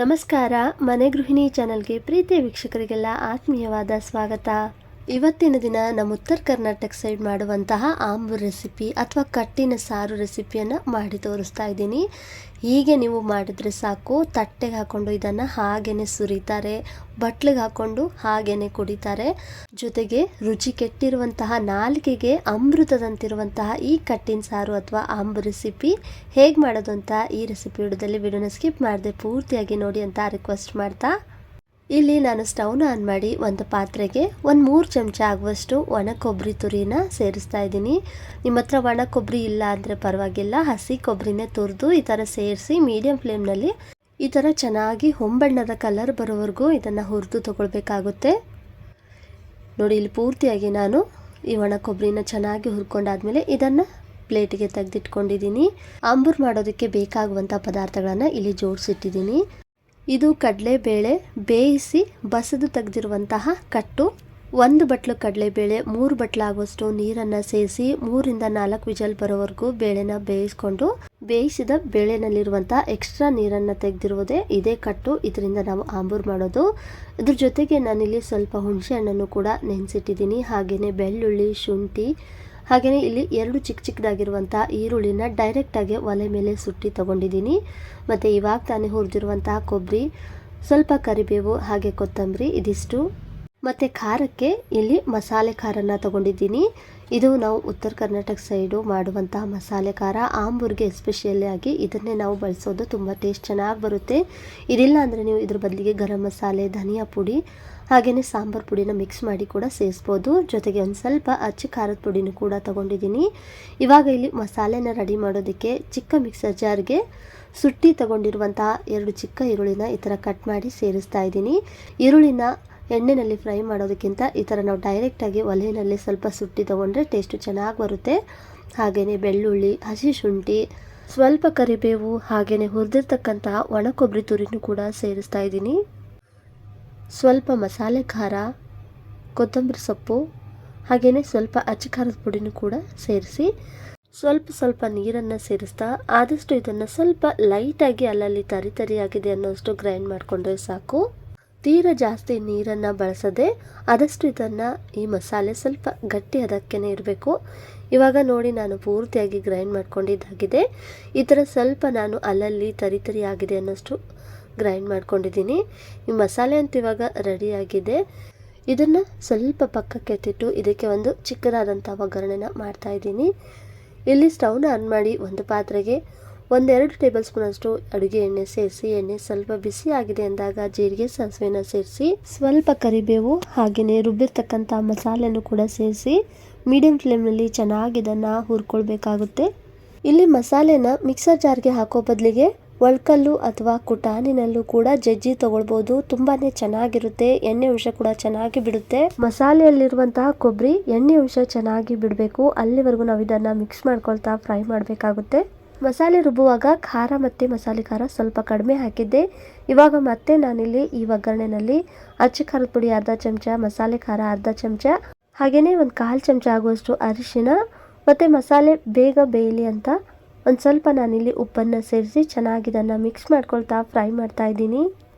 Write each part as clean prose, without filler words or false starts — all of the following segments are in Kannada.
ನಮಸ್ಕಾರ. ಮನೆ ಗೃಹಿಣಿ ಚಾನಲ್ಗೆ ಪ್ರೀತಿಯ ವೀಕ್ಷಕರಿಗೆಲ್ಲ ಆತ್ಮೀಯವಾದ ಸ್ವಾಗತ. ಇವತ್ತಿನ ದಿನ ನಮ್ಮ ಉತ್ತರ ಕರ್ನಾಟಕ ಸೈಡ್ ಮಾಡುವಂತಹ ಆಂಬೂರು ರೆಸಿಪಿ ಅಥವಾ ಕಟ್ಟಿನ ಸಾರು ರೆಸಿಪಿಯನ್ನು ಮಾಡಿ ತೋರಿಸ್ತಾ ಇದ್ದೀನಿ. ಹೀಗೆ ನೀವು ಮಾಡಿದ್ರೆ ಸಾಕು, ತಟ್ಟೆಗೆ ಹಾಕ್ಕೊಂಡು ಇದನ್ನು ಹಾಗೇನೆ ಸುರಿತಾರೆ, ಬಟ್ಲಿಗೆ ಹಾಕ್ಕೊಂಡು ಹಾಗೇನೆ ಕುಡಿತಾರೆ. ಜೊತೆಗೆ ರುಚಿ ಕೆಟ್ಟಿರುವಂತಹ ನಾಲಿಗೆಗೆ ಅಮೃತದಂತಿರುವಂತಹ ಈ ಕಟ್ಟಿನ ಸಾರು ಅಥವಾ ಆಂಬೂರು ರೆಸಿಪಿ ಹೇಗೆ ಮಾಡೋದು ಅಂತ ಈ ರೆಸಿಪಿ ವಿಡಿಯೋನ ಸ್ಕಿಪ್ ಮಾಡದೆ ಪೂರ್ತಿಯಾಗಿ ನೋಡಿ ಅಂತ ರಿಕ್ವೆಸ್ಟ್ ಮಾಡ್ತಾ, ಇಲ್ಲಿ ನಾನು ಸ್ಟವ್ನ ಆನ್ ಮಾಡಿ ಒಂದು ಪಾತ್ರೆಗೆ 3 ಚಮಚ ಆಗುವಷ್ಟು ಒಣ ಕೊಬ್ಬರಿ ತುರಿನ ಸೇರಿಸ್ತಾ ಇದ್ದೀನಿ. ನಿಮ್ಮ ಹತ್ರ ಒಣ ಕೊಬ್ಬರಿ ಇಲ್ಲ ಅಂದರೆ ಪರವಾಗಿಲ್ಲ, ಹಸಿ ಕೊಬ್ಬರಿನೇ ತುರಿದು ಈ ಥರ ಸೇರಿಸಿ ಮೀಡಿಯಂ ಫ್ಲೇಮ್ನಲ್ಲಿ ಈ ಥರ ಚೆನ್ನಾಗಿ ಹೊಂಬಣ್ಣದ ಕಲರ್ ಬರೋವರೆಗೂ ಇದನ್ನು ಹುರಿದು ತಗೊಳ್ಬೇಕಾಗುತ್ತೆ. ನೋಡಿ, ಇಲ್ಲಿ ಪೂರ್ತಿಯಾಗಿ ನಾನು ಈ ಒಣ ಕೊಬ್ಬರಿನ ಚೆನ್ನಾಗಿ ಹುರ್ಕೊಂಡಾದ್ಮೇಲೆ ಇದನ್ನು ಪ್ಲೇಟಿಗೆ ತೆಗೆದಿಟ್ಕೊಂಡಿದ್ದೀನಿ. ಆಂಬೂರು ಮಾಡೋದಕ್ಕೆ ಬೇಕಾಗುವಂಥ ಪದಾರ್ಥಗಳನ್ನು ಇಲ್ಲಿ ಜೋಡಿಸಿಟ್ಟಿದ್ದೀನಿ. ಇದು ಕಡಲೆಬೇಳೆ ಬೇಯಿಸಿ ಬಸಿದು ತೆಗೆದಿರುವಂತಹ ಕಟ್ಟು. 1 ಬಟ್ಲು ಕಡಲೆಬೇಳೆ 3 ಬಟ್ಲಾಗುವಷ್ಟು ನೀರನ್ನು ಸೇರಿಸಿ 3 ರಿಂದ 4 ವಿಜಲ್ ಬರೋವರೆಗೂ ಬೇಳೆನ ಬೇಯಿಸ್ಕೊಂಡು, ಬೇಯಿಸಿದ ಬೇಳೆನಲ್ಲಿರುವಂಥ ಎಕ್ಸ್ಟ್ರಾ ನೀರನ್ನು ತೆಗೆದಿರುವುದೇ ಇದೇ ಕಟ್ಟು. ಇದರಿಂದ ನಾವು ಆಂಬೂರು ಮಾಡೋದು. ಇದ್ರ ಜೊತೆಗೆ ನಾನಿಲ್ಲಿ ಸ್ವಲ್ಪ ಹುಣಸೆ ಹಣ್ಣನ್ನು ಕೂಡ ನೆನೆಸಿಟ್ಟಿದ್ದೀನಿ. ಹಾಗೆಯೇ ಬೆಳ್ಳುಳ್ಳಿ, ಶುಂಠಿ, ಹಾಗೆಯೇ ಇಲ್ಲಿ 2 ಚಿಕ್ಕದಾಗಿರುವಂಥ ಈರುಳ್ಳಿನ ಡೈರೆಕ್ಟಾಗಿ ಒಲೆ ಮೇಲೆ ಸುಟ್ಟಿ ತೊಗೊಂಡಿದ್ದೀನಿ. ಮತ್ತು ಇವಾಗ ತಾನೇ ಹುರಿದಿರುವಂತಹ ಕೊಬ್ಬರಿ, ಸ್ವಲ್ಪ ಕರಿಬೇವು, ಹಾಗೆ ಕೊತ್ತಂಬರಿ ಇದಿಷ್ಟು. ಮತ್ತು ಖಾರಕ್ಕೆ ಇಲ್ಲಿ ಮಸಾಲೆ ಖಾರನ ತೊಗೊಂಡಿದ್ದೀನಿ. ಇದು ನಾವು ಉತ್ತರ ಕರ್ನಾಟಕ ಸೈಡು ಮಾಡುವಂತಹ ಮಸಾಲೆ ಖಾರ. ಆಂಬೂರಿಗೆ ಎಸ್ಪೆಷಲಿ ಆಗಿ ಇದನ್ನೇ ನಾವು ಬಳಸೋದು. ತುಂಬ ಟೇಸ್ಟ್ ಚೆನ್ನಾಗಿ ಬರುತ್ತೆ. ಇದಿಲ್ಲ ಅಂದರೆ ನೀವು ಇದ್ರ ಬದಲಿಗೆ ಗರಂ ಮಸಾಲೆ, ಧನಿಯಾ ಪುಡಿ, ಹಾಗೆಯೇ ಸಾಂಬಾರು ಪುಡಿನ ಮಿಕ್ಸ್ ಮಾಡಿ ಕೂಡ ಸೇರಿಸ್ಬೋದು. ಜೊತೆಗೆ ಒಂದು ಸ್ವಲ್ಪ ಅಚ್ಚ ಖಾರದ ಪುಡಿನೂ ಕೂಡ ತೊಗೊಂಡಿದ್ದೀನಿ. ಇವಾಗ ಇಲ್ಲಿ ಮಸಾಲೆನ ರೆಡಿ ಮಾಡೋದಕ್ಕೆ ಚಿಕ್ಕ ಮಿಕ್ಸರ್ ಜಾರ್ಗೆ ಸುಟ್ಟಿ ತೊಗೊಂಡಿರುವಂತಹ 2 ಚಿಕ್ಕ ಈರುಳ್ಳಿನ ಈ ಥರ ಕಟ್ ಮಾಡಿ ಸೇರಿಸ್ತಾ ಇದ್ದೀನಿ. ಈರುಳ್ಳಿನ ಎಣ್ಣೆಯಲ್ಲಿ ಫ್ರೈ ಮಾಡೋದಕ್ಕಿಂತ ಈ ಥರ ನಾವು ಡೈರೆಕ್ಟಾಗಿ ಒಲೆಯಲ್ಲಿ ಸ್ವಲ್ಪ ಸುಟ್ಟಿ ತೊಗೊಂಡ್ರೆ ಟೇಸ್ಟು ಚೆನ್ನಾಗಿ ಬರುತ್ತೆ. ಹಾಗೆಯೇ ಬೆಳ್ಳುಳ್ಳಿ, ಹಸಿ ಶುಂಠಿ, ಸ್ವಲ್ಪ ಕರಿಬೇವು, ಹಾಗೆಯೇ ಹುರಿದಿರ್ತಕ್ಕಂತಹ ಒಣ ಕೊಬ್ಬರಿ ತುರಿನೂ ಕೂಡ ಸೇರಿಸ್ತಾ ಇದ್ದೀನಿ. ಸ್ವಲ್ಪ ಮಸಾಲೆ ಖಾರ, ಕೊತ್ತಂಬರಿ ಸೊಪ್ಪು, ಹಾಗೆಯೇ ಸ್ವಲ್ಪ ಅಚ್ಚ ಖಾರದ ಪುಡಿನೂ ಕೂಡ ಸೇರಿಸಿ ಸ್ವಲ್ಪ ನೀರನ್ನು ಸೇರಿಸ್ತಾ ಆದಷ್ಟು ಇದನ್ನು ಸ್ವಲ್ಪ ಲೈಟಾಗಿ ಅಲ್ಲಲ್ಲಿ ತರಿಯಾಗಿದೆ ಅನ್ನೋಷ್ಟು ಗ್ರೈಂಡ್ ಮಾಡಿಕೊಂಡ್ರೆ ಸಾಕು. ತೀರಾ ಜಾಸ್ತಿ ನೀರನ್ನು ಬಳಸದೆ ಆದಷ್ಟು ಇದನ್ನು ಈ ಮಸಾಲೆ ಸ್ವಲ್ಪ ಗಟ್ಟಿ ಹದಕ್ಕೇ ಇರಬೇಕು. ಇವಾಗ ನೋಡಿ, ನಾನು ಪೂರ್ತಿಯಾಗಿ ಗ್ರೈಂಡ್ ಮಾಡ್ಕೊಂಡಿದ್ದಾಗಿದೆ. ಈ ಥರ ಸ್ವಲ್ಪ ನಾನು ಅಲ್ಲಲ್ಲಿ ತರಿಯಾಗಿದೆ ಅನ್ನೋಷ್ಟು ಗ್ರೈಂಡ್ ಮಾಡ್ಕೊಂಡಿದ್ದೀನಿ. ಈ ಮಸಾಲೆ ಅಂತ ಇವಾಗ ರೆಡಿಯಾಗಿದೆ. ಇದನ್ನು ಸ್ವಲ್ಪ ಪಕ್ಕಕ್ಕೆ ಎತ್ತಿಟ್ಟು ಇದಕ್ಕೆ ಒಂದು ಚಿಕ್ಕದಾದಂಥ ಒಗ್ಗರಣೆನ ಮಾಡ್ತಾಯಿದ್ದೀನಿ. ಇಲ್ಲಿ ಸ್ಟವ್ನ ಆನ್ ಮಾಡಿ ಒಂದು ಪಾತ್ರೆಗೆ 1-2 ಟೇಬಲ್ ಸ್ಪೂನ್ ಅಷ್ಟು ಅಡುಗೆ ಎಣ್ಣೆ ಸೇರಿಸಿ, ಎಣ್ಣೆ ಸ್ವಲ್ಪ ಬಿಸಿ ಆಗಿದೆ ಅಂದಾಗ ಜೀರಿಗೆ, ಸಾಸಿವೆನ ಸೇರಿಸಿ, ಸ್ವಲ್ಪ ಕರಿಬೇವು, ಹಾಗೆಯೇ ರುಬ್ಬಿರ್ತಕ್ಕಂಥ ಮಸಾಲೆನೂ ಕೂಡ ಸೇರಿಸಿ ಮೀಡಿಯಂ ಫ್ಲೇಮ್ನಲ್ಲಿ ಚೆನ್ನಾಗಿ ಇದನ್ನು ಹುರ್ಕೊಳ್ಬೇಕಾಗುತ್ತೆ. ಇಲ್ಲಿ ಮಸಾಲೆನ ಮಿಕ್ಸರ್ ಜಾರ್ಗೆ ಹಾಕೋ ಬದಲಿಗೆ ಒಳ್ಕಲ್ಲು ಅಥವಾ ಕುಟಾನಿನಲ್ಲೂ ಕೂಡ ಜಜ್ಜಿ ತಗೊಳ್ಬೋದು. ತುಂಬಾನೇ ಚೆನ್ನಾಗಿರುತ್ತೆ. ಎಣ್ಣೆ ಅಂಶ ಕೂಡ ಚೆನ್ನಾಗಿ ಬಿಡುತ್ತೆ. ಮಸಾಲೆಯಲ್ಲಿರುವಂತಹ ಕೊಬ್ಬರಿ ಎಣ್ಣೆ ಅಂಶ ಚೆನ್ನಾಗಿ ಬಿಡಬೇಕು. ಅಲ್ಲಿವರೆಗೂ ನಾವು ಇದನ್ನ ಮಿಕ್ಸ್ ಮಾಡ್ಕೊಳ್ತಾ ಫ್ರೈ ಮಾಡಬೇಕಾಗುತ್ತೆ. ಮಸಾಲೆ ರುಬ್ಬುವಾಗ ಖಾರ ಮತ್ತು ಮಸಾಲೆ ಖಾರ ಸ್ವಲ್ಪ ಕಡಿಮೆ ಹಾಕಿದ್ದೆ. ಇವಾಗ ಮತ್ತೆ ನಾನಿಲ್ಲಿ ಈ ಒಗ್ಗರಣೆನಲ್ಲಿ ಅಚ್ಚ ಖಾರದ ಪುಡಿ ಅರ್ಧ ಚಮಚ, ಮಸಾಲೆ ಖಾರ ಅರ್ಧ ಚಮಚ, ಹಾಗೆಯೇ 1/4 ಚಮಚ ಆಗುವಷ್ಟು ಅರಿಶಿನ, ಮತ್ತು ಮಸಾಲೆ ಬೇಗ ಬೇಯಲಿ ಅಂತ ಒಂದು ಸ್ವಲ್ಪ ನಾನಿಲ್ಲಿ ಉಪ್ಪನ್ನು ಸೇರಿಸಿ ಚೆನ್ನಾಗಿ ಇದನ್ನು ಮಿಕ್ಸ್ ಮಾಡ್ಕೊಳ್ತಾ ಫ್ರೈ ಮಾಡ್ತಾ ಇದ್ದೀನಿ.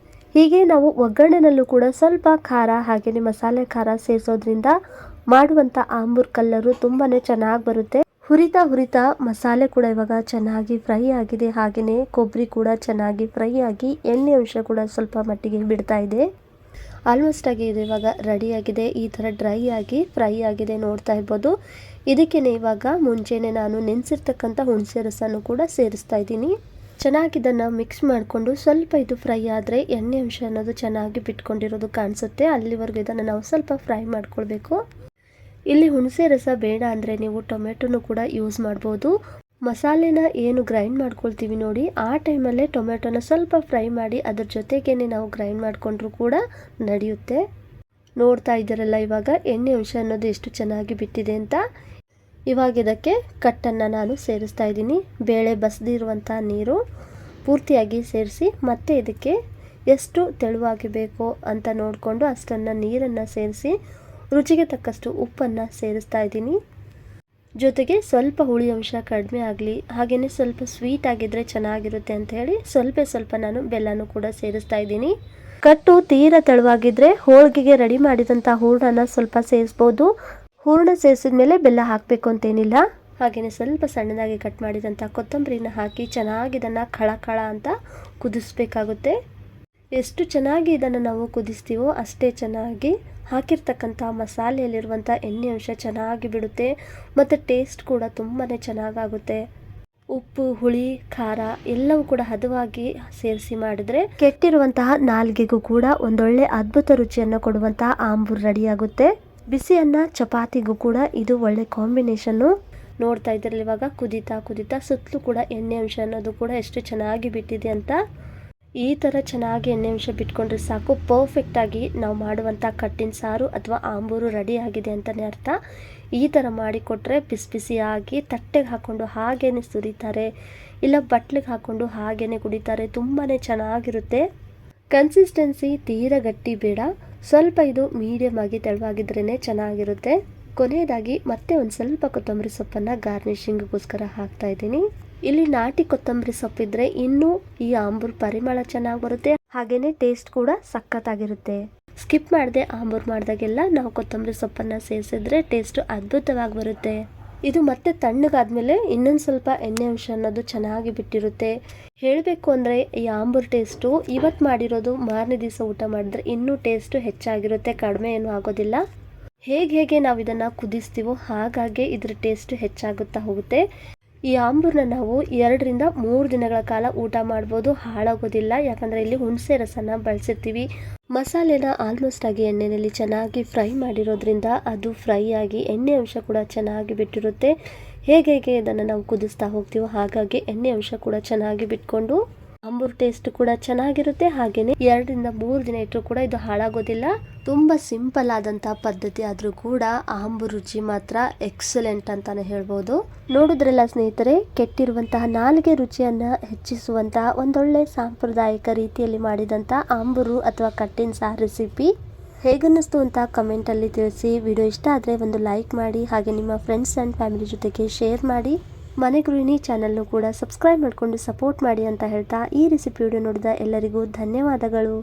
ಹೀಗೆ ನಾವು ಒಗ್ಗರಣೆನಲ್ಲೂ ಕೂಡ ಸ್ವಲ್ಪ ಖಾರ ಹಾಗೆಯೇ ಮಸಾಲೆ ಖಾರ ಸೇರಿಸೋದ್ರಿಂದ ಮಾಡುವಂಥ ಆಂಬೂರು ಕಲ್ಲರು ತುಂಬಾ ಚೆನ್ನಾಗಿ ಬರುತ್ತೆ. ಹುರಿತಾ ಮಸಾಲೆ ಕೂಡ ಇವಾಗ ಚೆನ್ನಾಗಿ ಫ್ರೈ ಆಗಿದೆ. ಹಾಗೆಯೇ ಕೊಬ್ಬರಿ ಕೂಡ ಚೆನ್ನಾಗಿ ಫ್ರೈ ಆಗಿ ಎಣ್ಣೆ ಅಂಶ ಕೂಡ ಸ್ವಲ್ಪ ಮಟ್ಟಿಗೆ ಬಿಡ್ತಾ ಇದೆ. ಆಲ್ಮೋಸ್ಟ್ ಆಗಿ ಇದು ಇವಾಗ ರೆಡಿಯಾಗಿದೆ. ಈ ಥರ ಡ್ರೈ ಆಗಿ ಫ್ರೈ ಆಗಿದೆ, ನೋಡ್ತಾ ಇರ್ಬೋದು. ಇದಕ್ಕೆ ಇವಾಗ ಮುಂಚೆನೇ ನಾನು ನೆನೆಸಿರ್ತಕ್ಕಂಥ ಹುಣಸೆ ರಸನೂ ಕೂಡ ಸೇರಿಸ್ತಾ ಇದ್ದೀನಿ. ಚೆನ್ನಾಗಿ ಇದನ್ನು ಮಿಕ್ಸ್ ಮಾಡಿಕೊಂಡು ಸ್ವಲ್ಪ ಇದು ಫ್ರೈ ಆದರೆ ಎಣ್ಣೆ ಅಂಶ ಅನ್ನೋದು ಚೆನ್ನಾಗಿ ಬಿಟ್ಕೊಂಡಿರೋದು ಕಾಣಿಸುತ್ತೆ. ಅಲ್ಲಿವರೆಗೂ ಇದನ್ನು ನಾವು ಸ್ವಲ್ಪ ಫ್ರೈ ಮಾಡ್ಕೊಳ್ಬೇಕು. ಇಲ್ಲಿ ಹುಣಸೆ ರಸ ಬೇಡ ಅಂದರೆ ನೀವು ಟೊಮೆಟೊನೂ ಕೂಡ ಯೂಸ್ ಮಾಡ್ಬೋದು. ಮಸಾಲೆನ ಏನು ಗ್ರೈಂಡ್ ಮಾಡ್ಕೊಳ್ತೀವಿ ನೋಡಿ, ಆ ಟೈಮಲ್ಲೇ ಟೊಮೆಟೊನ ಸ್ವಲ್ಪ ಫ್ರೈ ಮಾಡಿ ಅದ್ರ ಜೊತೆಗೇನೆ ನಾವು ಗ್ರೈಂಡ್ ಮಾಡಿಕೊಂಡ್ರೂ ಕೂಡ ನಡೆಯುತ್ತೆ. ನೋಡ್ತಾ ಇದ್ದೀರಲ್ಲ ಇವಾಗ ಎಣ್ಣೆ ಅಂಶ ಅನ್ನೋದು ಎಷ್ಟು ಚೆನ್ನಾಗಿ ಬಿಟ್ಟಿದೆ ಅಂತ. ಇವಾಗ ಇದಕ್ಕೆ ಕಟ್ಟನ್ನು ನಾನು ಸೇರಿಸ್ತಾ ಇದ್ದೀನಿ. ಬೇಳೆ ಬಸ್ದಿರುವಂಥ ನೀರು ಪೂರ್ತಿಯಾಗಿ ಸೇರಿಸಿ ಮತ್ತೆ ಇದಕ್ಕೆ ಎಷ್ಟು ತೆಳುವಾಗಿ ಬೇಕೋ ಅಂತ ನೋಡಿಕೊಂಡು ಅಷ್ಟನ್ನು ನೀರನ್ನು ಸೇರಿಸಿ ರುಚಿಗೆ ತಕ್ಕಷ್ಟು ಉಪ್ಪನ್ನು ಸೇರಿಸ್ತಾ ಇದ್ದೀನಿ. ಜೊತೆಗೆ ಸ್ವಲ್ಪ ಹುಳಿ ಅಂಶ ಕಡಿಮೆ ಆಗಲಿ, ಹಾಗೆಯೇ ಸ್ವಲ್ಪ ಸ್ವೀಟ್ ಆಗಿದ್ರೆ ಚೆನ್ನಾಗಿರುತ್ತೆ ಅಂತ ಹೇಳಿ ಸ್ವಲ್ಪ ನಾನು ಬೆಲ್ಲನೂ ಕೂಡ ಸೇರಿಸ್ತಾ ಇದ್ದೀನಿ. ಕಟ್ಟು ತೀರಾ ತೆಳುವಾಗಿದ್ರೆ ಹೋಳಿಗೆಗೆ ರೆಡಿ ಮಾಡಿದಂಥ ಹೂರಣನ ಸ್ವಲ್ಪ ಸೇರಿಸ್ಬೋದು. ಹೂರಣ ಸೇರಿಸಿದ ಮೇಲೆ ಬೆಲ್ಲ ಹಾಕಬೇಕು ಅಂತೇನಿಲ್ಲ. ಹಾಗೆಯೇ ಸ್ವಲ್ಪ ಸಣ್ಣದಾಗಿ ಕಟ್ ಮಾಡಿದಂಥ ಕೊತ್ತಂಬರಿನ ಹಾಕಿ ಚೆನ್ನಾಗಿ ಇದನ್ನು ಖಳ ಅಂತ ಕುದಿಸ್ಬೇಕಾಗುತ್ತೆ. ಎಷ್ಟು ಚೆನ್ನಾಗಿ ಇದನ್ನು ನಾವು ಕುದಿಸ್ತೀವೋ ಅಷ್ಟೇ ಚೆನ್ನಾಗಿ ಹಾಕಿರ್ತಕ್ಕಂಥ ಮಸಾಲೆಯಲ್ಲಿರುವಂಥ ಎಣ್ಣೆ ಅಂಶ ಚೆನ್ನಾಗಿ ಬಿಡುತ್ತೆ ಮತ್ತು ಟೇಸ್ಟ್ ಕೂಡ ತುಂಬಾ ಚೆನ್ನಾಗಾಗುತ್ತೆ. ಉಪ್ಪು, ಹುಳಿ, ಖಾರ ಎಲ್ಲವೂ ಕೂಡ ಹದವಾಗಿ ಸೇರಿಸಿ ಮಾಡಿದ್ರೆ ಕೆಟ್ಟಿರುವಂತಹ ನಾಲ್ಗೆಗೂ ಕೂಡ ಒಂದೊಳ್ಳೆ ಅದ್ಭುತ ರುಚಿಯನ್ನು ಕೊಡುವಂತಹ ಆಂಬೂರು ರೆಡಿಯಾಗುತ್ತೆ. ಬಿಸಿ ಅನ್ನ ಚಪಾತಿಗೂ ಕೂಡ ಇದು ಒಳ್ಳೆ ಕಾಂಬಿನೇಷನ್ನು. ನೋಡ್ತಾ ಇದ್ರಲ್ಲಿ ಇವಾಗ ಕುದೀತಾ ಸುತ್ತಲೂ ಕೂಡ ಎಣ್ಣೆ ಅಂಶ ಅನ್ನೋದು ಕೂಡ ಎಷ್ಟು ಚೆನ್ನಾಗಿ ಬಿಟ್ಟಿದೆ ಅಂತ. ಈ ಥರ ಚೆನ್ನಾಗಿ ಎಣ್ಣೆ ಅಂಶ ಬಿಟ್ಕೊಂಡ್ರೆ ಸಾಕು, ಪರ್ಫೆಕ್ಟಾಗಿ ನಾವು ಮಾಡುವಂಥ ಕಟ್ಟಿನ ಸಾರು ಅಥವಾ ಆಂಬೂರು ರೆಡಿ ಆಗಿದೆ ಅಂತಲೇ ಅರ್ಥ. ಈ ಥರ ಮಾಡಿಕೊಟ್ರೆ ಬಿಸಿಯಾಗಿ ತಟ್ಟೆಗೆ ಹಾಕ್ಕೊಂಡು ಹಾಗೇನೆ ಸುರಿತಾರೆ, ಇಲ್ಲ ಬಟ್ಲಿಗೆ ಹಾಕ್ಕೊಂಡು ಹಾಗೇನೆ ಕುಡಿತಾರೆ. ತುಂಬಾ ಚೆನ್ನಾಗಿರುತ್ತೆ. ಕನ್ಸಿಸ್ಟೆನ್ಸಿ ತೀರಾ ಗಟ್ಟಿ ಬೇಡ, ಸ್ವಲ್ಪ ಇದು ಮೀಡಿಯಮ್ ಆಗಿ ತೆಳುವಾಗಿದ್ರೇ ಚೆನ್ನಾಗಿರುತ್ತೆ. ಕೊನೆಯದಾಗಿ ಮತ್ತೆ ಒಂದು ಸ್ವಲ್ಪ ಕೊತ್ತಂಬರಿ ಸೊಪ್ಪನ್ನು ಗಾರ್ನಿಷಿಂಗ್ಗೋಸ್ಕರ ಹಾಕ್ತಾ ಇದ್ದೀನಿ. ಇಲ್ಲಿ ನಾಟಿ ಕೊತ್ತಂಬರಿ ಸೊಪ್ಪಿದ್ರೆ ಇನ್ನೂ ಈ ಆಂಬೂರು ಪರಿಮಳ ಚೆನ್ನಾಗಿ ಬರುತ್ತೆ, ಹಾಗೇನೆ ಟೇಸ್ಟ್ ಕೂಡ ಸಖತ್ತಾಗಿರುತ್ತೆ. ಸ್ಕಿಪ್ ಮಾಡದೆ ಆಂಬೂರು ಮಾಡಿದಾಗೆಲ್ಲ ನಾವು ಕೊತ್ತಂಬರಿ ಸೊಪ್ಪನ್ನು ಸೇರಿಸಿದ್ರೆ ಟೇಸ್ಟ್ ಅದ್ಭುತವಾಗಿ ಬರುತ್ತೆ. ಇದು ಮತ್ತೆ ತಣ್ಣಗಾದ್ಮೇಲೆ ಇನ್ನೊಂದು ಸ್ವಲ್ಪ ಎಣ್ಣೆ ಅಂಶ ಅನ್ನೋದು ಚೆನ್ನಾಗಿ ಬಿಟ್ಟಿರುತ್ತೆ. ಹೇಳಬೇಕು ಅಂದರೆ ಈ ಆಂಬೂರು ಟೇಸ್ಟು ಇವತ್ತು ಮಾಡಿರೋದು ಮಾರನೇ ದಿವಸ ಊಟ ಮಾಡಿದ್ರೆ ಇನ್ನೂ ಟೇಸ್ಟು ಹೆಚ್ಚಾಗಿರುತ್ತೆ, ಕಡಿಮೆ ಏನೂ ಆಗೋದಿಲ್ಲ. ಹೇಗೆ ನಾವು ಇದನ್ನು ಕುದಿಸ್ತೀವೋ ಹಾಗಾಗಿ ಇದ್ರ ಟೇಸ್ಟ್ ಹೆಚ್ಚಾಗುತ್ತಾ ಹೋಗುತ್ತೆ. ಈ ಆಂಬೂರನ್ನ ನಾವು 2 ರಿಂದ 3 ದಿನಗಳ ಕಾಲ ಊಟ ಮಾಡ್ಬೋದು, ಹಾಳಾಗೋದಿಲ್ಲ. ಯಾಕಂದರೆ ಇಲ್ಲಿ ಹುಣಸೆ ರಸನ ಬಳಸಿರ್ತೀವಿ. ಮಸಾಲೆನ ಆಲ್ಮೋಸ್ಟ್ ಆಗಿ ಎಣ್ಣೆಯಲ್ಲಿ ಚೆನ್ನಾಗಿ ಫ್ರೈ ಮಾಡಿರೋದ್ರಿಂದ ಅದು ಫ್ರೈ ಆಗಿ ಎಣ್ಣೆ ಅಂಶ ಕೂಡ ಚೆನ್ನಾಗಿ ಬಿಟ್ಟಿರುತ್ತೆ. ಹೇಗೆ ಇದನ್ನು ನಾವು ಕುದಿಸ್ತಾ ಹೋಗ್ತೀವೋ ಹಾಗಾಗಿ ಎಣ್ಣೆ ಅಂಶ ಕೂಡ ಚೆನ್ನಾಗಿ ಬಿಟ್ಕೊಂಡು ಆಂಬೂರು ಟೇಸ್ಟ್ ಕೂಡ ಚೆನ್ನಾಗಿರುತ್ತೆ. ಹಾಗೆಯೇ 2 ರಿಂದ 3 ದಿನ ಇಟ್ಟರು ಕೂಡ ಇದು ಹಾಳಾಗೋದಿಲ್ಲ. ತುಂಬ ಸಿಂಪಲ್ ಆದಂಥ ಪದ್ಧತಿ ಆದರೂ ಕೂಡ ಆಂಬೂರು ರುಚಿ ಮಾತ್ರ ಎಕ್ಸಲೆಂಟ್ ಅಂತಾನೆ ಹೇಳ್ಬೋದು. ನೋಡಿದ್ರಲ್ಲ ಸ್ನೇಹಿತರೆ, ಕೆಟ್ಟಿರುವಂತಹ ನಾಲಿಗೆ ರುಚಿಯನ್ನು ಹೆಚ್ಚಿಸುವಂತಹ ಒಂದೊಳ್ಳೆ ಸಾಂಪ್ರದಾಯಿಕ ರೀತಿಯಲ್ಲಿ ಮಾಡಿದಂಥ ಆಂಬೂರು ಅಥವಾ ಕಟ್ಟಿನ ಸಾರು ರೆಸಿಪಿ ಹೇಗನ್ನಿಸ್ತು ಅಂತ ಕಮೆಂಟಲ್ಲಿ ತಿಳಿಸಿ. ವಿಡಿಯೋ ಇಷ್ಟ ಆದರೆ ಒಂದು ಲೈಕ್ ಮಾಡಿ, ಹಾಗೆ ನಿಮ್ಮ ಫ್ರೆಂಡ್ಸ್ ಆ್ಯಂಡ್ ಫ್ಯಾಮಿಲಿ ಜೊತೆಗೆ ಶೇರ್ ಮಾಡಿ. ಮನೆ ಗೃಹಿಣಿ ಚಾನಲ್ನು ಕೂಡ ಸಬ್ಸ್ಕ್ರೈಬ್ ಮಾಡಿಕೊಂಡು ಸಪೋರ್ಟ್ ಮಾಡಿ ಅಂತ ಹೇಳ್ತಾ ಈ ರೆಸಿಪಿ ವಿಡಿಯೋ ನೋಡಿದ ಎಲ್ಲರಿಗೂ ಧನ್ಯವಾದಗಳು.